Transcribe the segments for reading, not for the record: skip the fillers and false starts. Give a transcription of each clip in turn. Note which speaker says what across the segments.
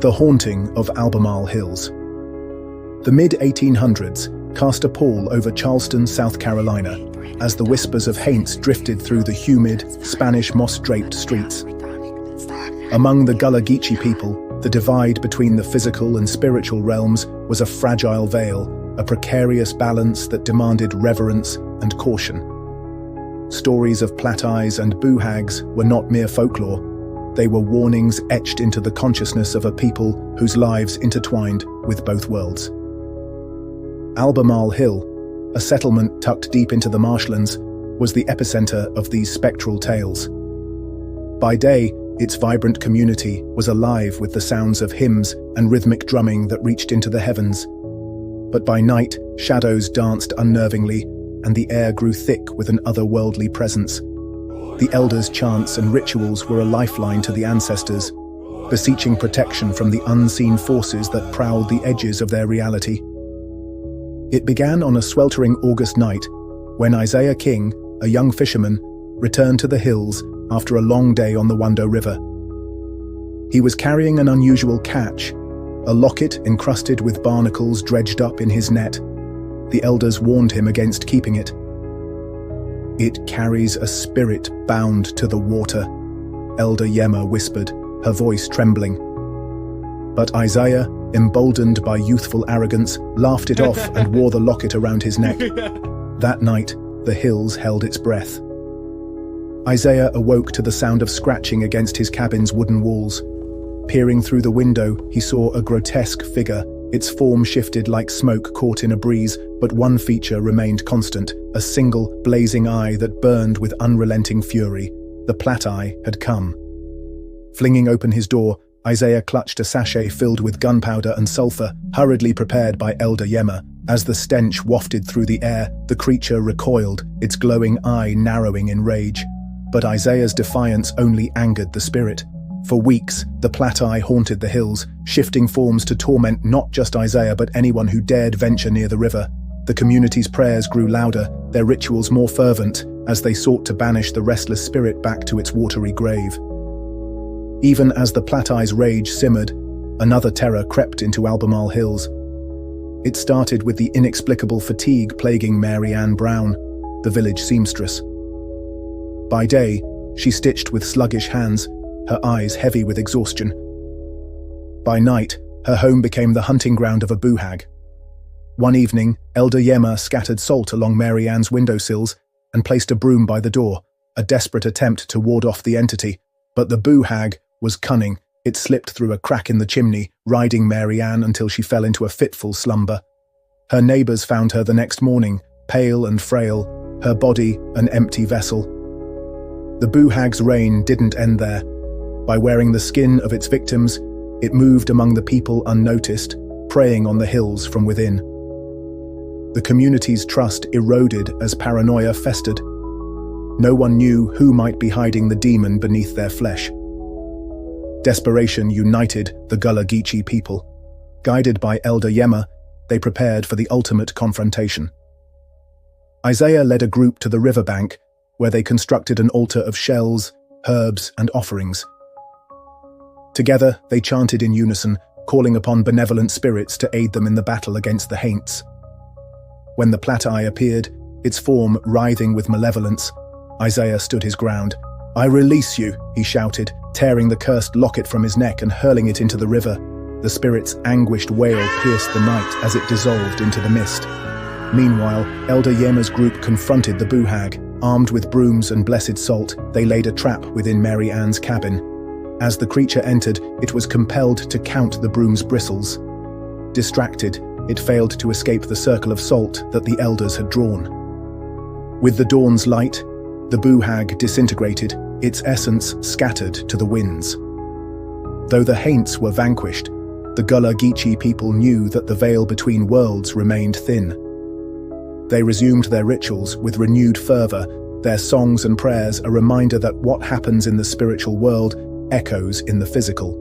Speaker 1: The Haunting of Albemarle Hills. The mid-1800s cast a pall over Charleston, South Carolina, as the whispers of haunts drifted through the humid, Spanish moss-draped streets. Among the Gullah Geechee people, the divide between the physical and spiritual realms was a fragile veil, a precarious balance that demanded reverence and caution. Stories of plat-eyes and boo-hags were not mere folklore. They were warnings etched into the consciousness of a people whose lives intertwined with both worlds. Albemarle Hill, a settlement tucked deep into the marshlands, was the epicenter of these spectral tales. By day, its vibrant community was alive with the sounds of hymns and rhythmic drumming that reached into the heavens. But by night, shadows danced unnervingly, and the air grew thick with an otherworldly presence. The elders' chants and rituals were a lifeline to the ancestors, beseeching protection from the unseen forces that prowled the edges of their reality. It began on a sweltering August night, when Isaiah King, a young fisherman, returned to the hills after a long day on the Wando River. He was carrying an unusual catch, a locket encrusted with barnacles dredged up in his net. The elders warned him against keeping it. "It carries a spirit bound to the water," Elder Yema whispered, her voice trembling. But Isaiah, emboldened by youthful arrogance, laughed it off and wore the locket around his neck. That night, the hills held its breath. Isaiah awoke to the sound of scratching against his cabin's wooden walls. Peering through the window, he saw a grotesque figure. Its form shifted like smoke caught in a breeze, but one feature remained constant, a single, blazing eye that burned with unrelenting fury. The plat-eye had come. Flinging open his door, Isaiah clutched a sachet filled with gunpowder and sulfur, hurriedly prepared by Elder Yema. As the stench wafted through the air, the creature recoiled, its glowing eye narrowing in rage. But Isaiah's defiance only angered the spirit. For weeks, the plat-eye haunted the hills, shifting forms to torment not just Isaiah but anyone who dared venture near the river. The community's prayers grew louder, their rituals more fervent, as they sought to banish the restless spirit back to its watery grave. Even as the plat-eye's rage simmered, another terror crept into Albemarle Hills. It started with the inexplicable fatigue plaguing Mary Ann Brown, the village seamstress. By day, she stitched with sluggish hands, her eyes heavy with exhaustion. By night, her home became the hunting ground of a boo-hag. One evening, Elder Yema scattered salt along Mary Ann's windowsills and placed a broom by the door, a desperate attempt to ward off the entity. But the boo-hag was cunning. It slipped through a crack in the chimney, riding Mary Ann until she fell into a fitful slumber. Her neighbors found her the next morning, pale and frail, her body an empty vessel. The boo-hag's reign didn't end there. By wearing the skin of its victims, it moved among the people unnoticed, preying on the hills from within. The community's trust eroded as paranoia festered. No one knew who might be hiding the demon beneath their flesh. Desperation united the Gullah Geechee people. Guided by Elder Yema, they prepared for the ultimate confrontation. Isaiah led a group to the riverbank, where they constructed an altar of shells, herbs, and offerings. Together, they chanted in unison, calling upon benevolent spirits to aid them in the battle against the haunts. When the plat-eye appeared, its form writhing with malevolence, Isaiah stood his ground. "I release you," he shouted, tearing the cursed locket from his neck and hurling it into the river. The spirit's anguished wail pierced the night as it dissolved into the mist. Meanwhile, Elder Yema's group confronted the boo-hag. Armed with brooms and blessed salt, they laid a trap within Mary Ann's cabin. As the creature entered, it was compelled to count the broom's bristles. Distracted, it failed to escape the circle of salt that the elders had drawn. With the dawn's light, the boo-hag disintegrated, its essence scattered to the winds. Though the haunts were vanquished, the Gullah Geechee people knew that the veil between worlds remained thin. They resumed their rituals with renewed fervor, their songs and prayers a reminder that what happens in the spiritual world echoes in the physical.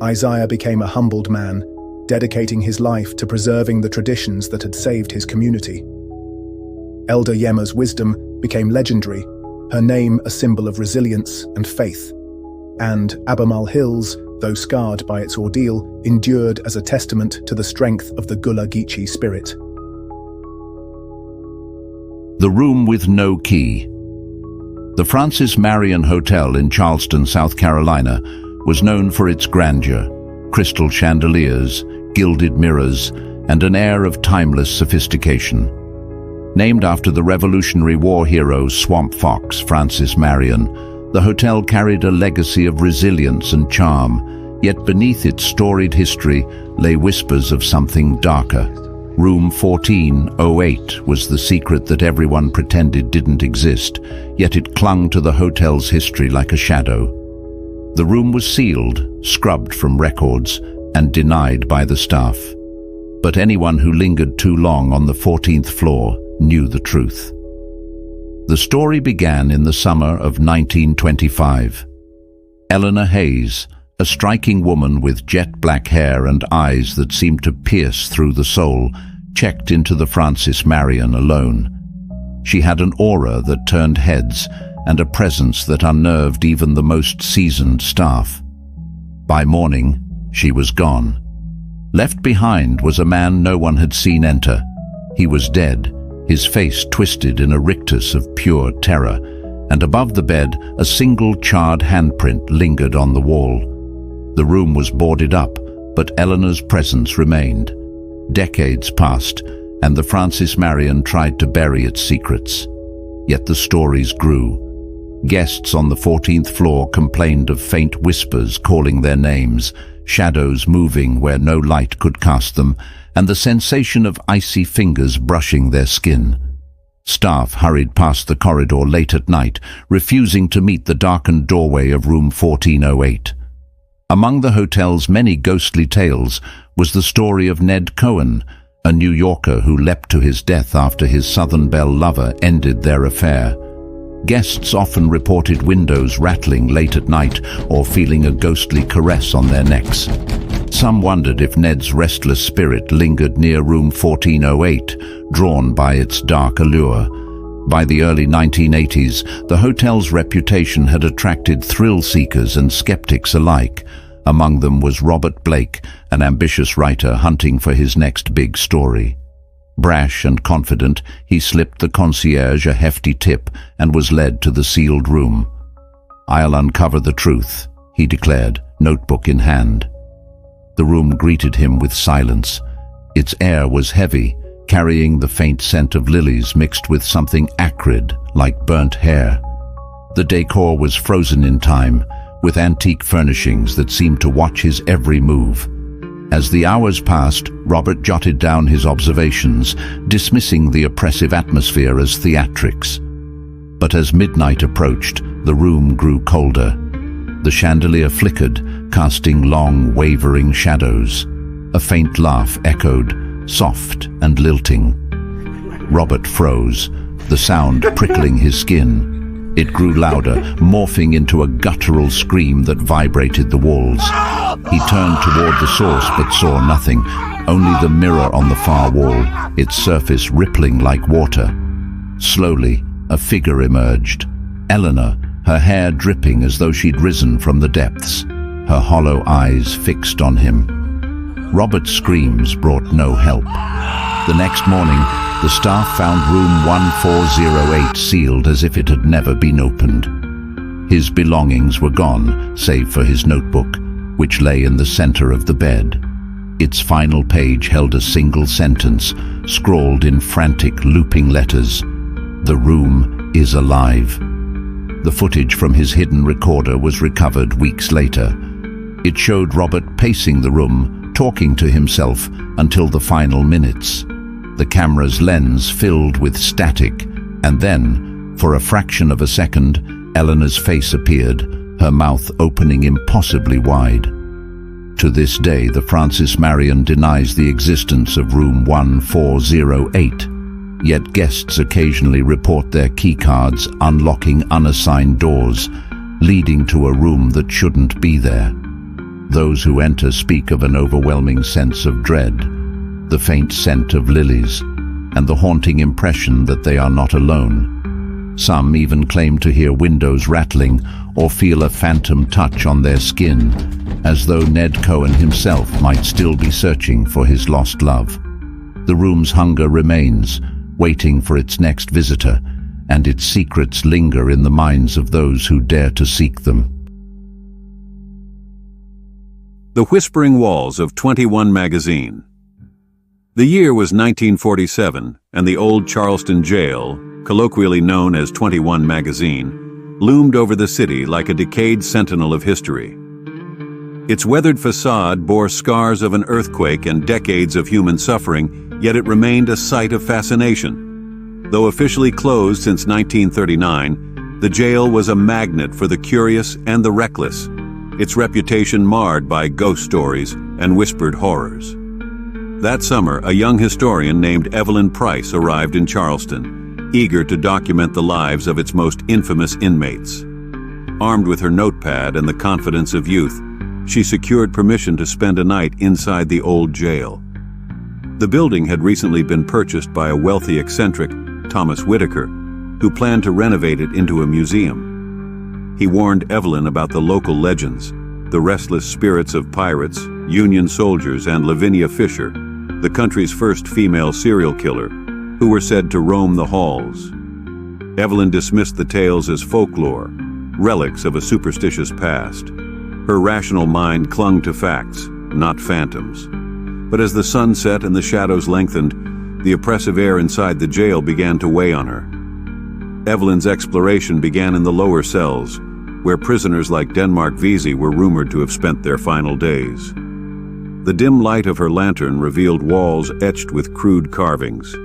Speaker 1: Isaiah became a humbled man, dedicating his life to preserving the traditions that had saved his community. Elder Yema's wisdom became legendary, her name a symbol of resilience and faith. And Albemarle Hills though scarred by its ordeal, endured as a testament to the strength of the Gullah Geechee spirit.
Speaker 2: The Room with No Key. The Francis Marion Hotel in Charleston, South Carolina, was known for its grandeur, crystal chandeliers, gilded mirrors, and an air of timeless sophistication. Named after the Revolutionary War hero Swamp Fox Francis Marion, the hotel carried a legacy of resilience and charm, yet beneath its storied history lay whispers of something darker. Room 1408 was the secret that everyone pretended didn't exist, yet it clung to the hotel's history like a shadow. The room was sealed, scrubbed from records, and denied by the staff. But anyone who lingered too long on the 14th floor knew the truth. The story began in the summer of 1925. Eleanor Hayes, a striking woman with jet-black hair and eyes that seemed to pierce through the soul, checked into the Francis Marion alone. She had an aura that turned heads and a presence that unnerved even the most seasoned staff. By morning, she was gone. Left behind was a man no one had seen enter. He was dead, his face twisted in a rictus of pure terror, and above the bed a single charred handprint lingered on the wall. The room was boarded up, but Eleanor's presence remained. Decades passed, and the Francis Marion tried to bury its secrets. Yet the stories grew. Guests on the 14th floor complained of faint whispers calling their names, shadows moving where no light could cast them, and the sensation of icy fingers brushing their skin. Staff hurried past the corridor late at night, refusing to meet the darkened doorway of room 1408. Among the hotel's many ghostly tales was the story of Ned Cohen, a New Yorker who leapt to his death after his Southern Belle lover ended their affair. Guests often reported windows rattling late at night or feeling a ghostly caress on their necks. Some wondered if Ned's restless spirit lingered near room 1408, drawn by its dark allure. By the early 1980s, the hotel's reputation had attracted thrill-seekers and skeptics alike. Among them was Robert Blake, an ambitious writer hunting for his next big story. Brash and confident, he slipped the concierge a hefty tip and was led to the sealed room. "I'll uncover the truth," he declared, notebook in hand. The room greeted him with silence. Its air was heavy, carrying the faint scent of lilies mixed with something acrid like burnt hair. The decor was frozen in time, with antique furnishings that seemed to watch his every move. As the hours passed, Robert jotted down his observations, dismissing the oppressive atmosphere as theatrics. But as midnight approached, the room grew colder. The chandelier flickered, casting long, wavering shadows. A faint laugh echoed, soft and lilting. Robert froze, the sound prickling his skin. It grew louder, morphing into a guttural scream that vibrated the walls. He turned toward the source but saw nothing, only the mirror on the far wall, its surface rippling like water. Slowly, a figure emerged. Eleanor, her hair dripping as though she'd risen from the depths, her hollow eyes fixed on him. Robert's screams brought no help. The next morning, the staff found room 1408 sealed as if it had never been opened. His belongings were gone, save for his notebook, which lay in the center of the bed. Its final page held a single sentence, scrawled in frantic, looping letters. "The room is alive." The footage from his hidden recorder was recovered weeks later. It showed Robert pacing the room, talking to himself until the final minutes. The camera's lens filled with static, and then, for a fraction of a second, Eleanor's face appeared, her mouth opening impossibly wide. To this day, the Francis Marion denies the existence of room 1408, yet guests occasionally report their keycards unlocking unassigned doors, leading to a room that shouldn't be there. Those who enter speak of an overwhelming sense of dread, the faint scent of lilies, and the haunting impression that they are not alone. Some even claim to hear windows rattling or feel a phantom touch on their skin, as though Ned Cohen himself might still be searching for his lost love. The room's hunger remains, waiting for its next visitor, and its secrets linger in the minds of those who dare to seek them.
Speaker 3: The Whispering Walls of 21 Magazine. The year was 1947, and the old Charleston jail, colloquially known as 21 Magazine, loomed over the city like a decayed sentinel of history. Its weathered facade bore scars of an earthquake and decades of human suffering, yet it remained a site of fascination. Though officially closed since 1939, the jail was a magnet for the curious and the reckless, its reputation marred by ghost stories and whispered horrors. That summer, a young historian named Evelyn Price arrived in Charleston, eager to document the lives of its most infamous inmates. Armed with her notepad and the confidence of youth, she secured permission to spend a night inside the old jail. The building had recently been purchased by a wealthy eccentric, Thomas Whitaker, who planned to renovate it into a museum. He warned Evelyn about the local legends, the restless spirits of pirates, Union soldiers, and Lavinia Fisher, the country's first female serial killer, who were said to roam the halls. Evelyn dismissed the tales as folklore, relics of a superstitious past. Her rational mind clung to facts, not phantoms. But as the sun set and the shadows lengthened, the oppressive air inside the jail began to weigh on her. Evelyn's exploration began in the lower cells, where prisoners like Denmark Vesey were rumored to have spent their final days. The dim light of her lantern revealed walls etched with crude carvings,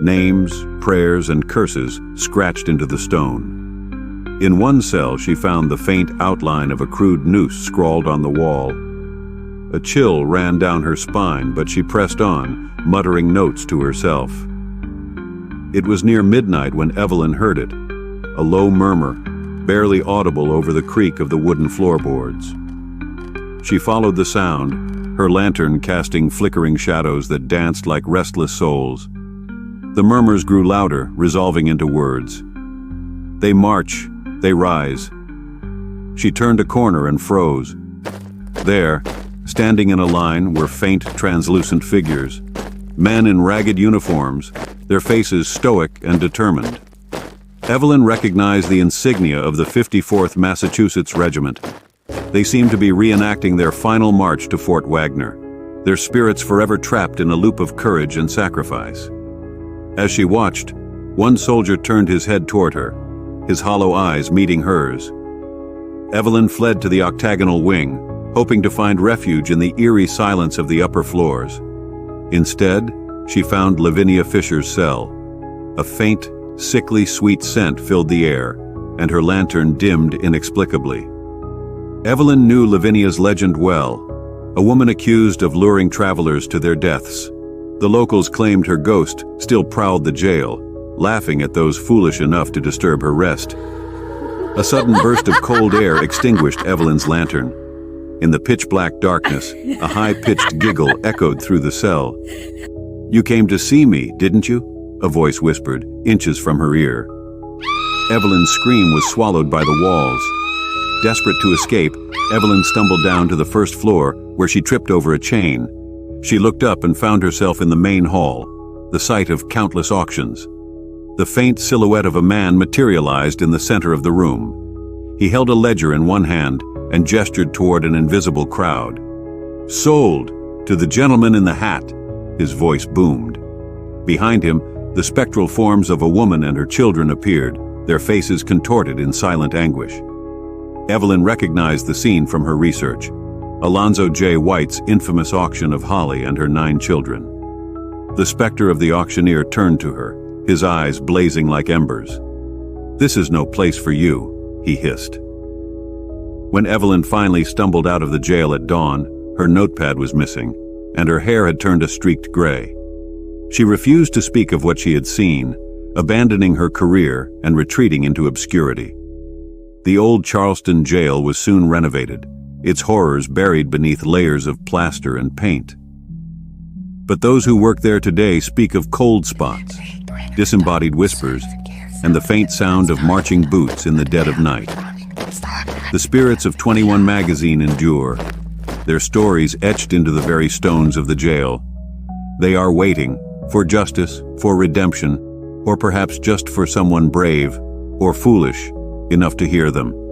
Speaker 3: names, prayers, and curses scratched into the stone. In one cell, she found the faint outline of a crude noose scrawled on the wall. A chill ran down her spine, but she pressed on, muttering notes to herself. It was near midnight when Evelyn heard it, a low murmur, barely audible over the creak of the wooden floorboards. She followed the sound, her lantern casting flickering shadows that danced like restless souls. The murmurs grew louder, resolving into words. They march, they rise. She turned a corner and froze. There, standing in a line, were faint, translucent figures. Men in ragged uniforms, their faces stoic and determined. Evelyn recognized the insignia of the 54th Massachusetts Regiment. They seemed to be reenacting their final march to Fort Wagner, their spirits forever trapped in a loop of courage and sacrifice. As she watched, one soldier turned his head toward her, his hollow eyes meeting hers. Evelyn fled to the octagonal wing, hoping to find refuge in the eerie silence of the upper floors. Instead, she found Lavinia Fisher's cell. A faint, sickly sweet scent filled the air, and her lantern dimmed inexplicably. Evelyn knew Lavinia's legend well, a woman accused of luring travelers to their deaths. The locals claimed her ghost still prowled the jail, laughing at those foolish enough to disturb her rest. A sudden burst of cold air extinguished Evelyn's lantern. In the pitch-black darkness, a high-pitched giggle echoed through the cell. "You came to see me, didn't you?" a voice whispered, inches from her ear. Evelyn's scream was swallowed by the walls. Desperate to escape, Evelyn stumbled down to the first floor, where she tripped over a chain. She looked up and found herself in the main hall, the site of countless auctions. The faint silhouette of a man materialized in the center of the room. He held a ledger in one hand and gestured toward an invisible crowd. "Sold! To the gentleman in the hat!" his voice boomed. Behind him, the spectral forms of a woman and her children appeared, their faces contorted in silent anguish. Evelyn recognized the scene from her research, Alonzo J. White's infamous auction of Holly and her 9 children. The specter of the auctioneer turned to her, his eyes blazing like embers. "This is no place for you," he hissed. When Evelyn finally stumbled out of the jail at dawn, her notepad was missing, and her hair had turned a streaked gray. She refused to speak of what she had seen, abandoning her career and retreating into obscurity. The old Charleston jail was soon renovated, its horrors buried beneath layers of plaster and paint. But those who work there today speak of cold spots, disembodied whispers, and the faint sound of marching boots in the dead of night. The spirits of 21 Magazine endure, their stories etched into the very stones of the jail. They are waiting for justice, for redemption, or perhaps just for someone brave or foolish enough to hear them.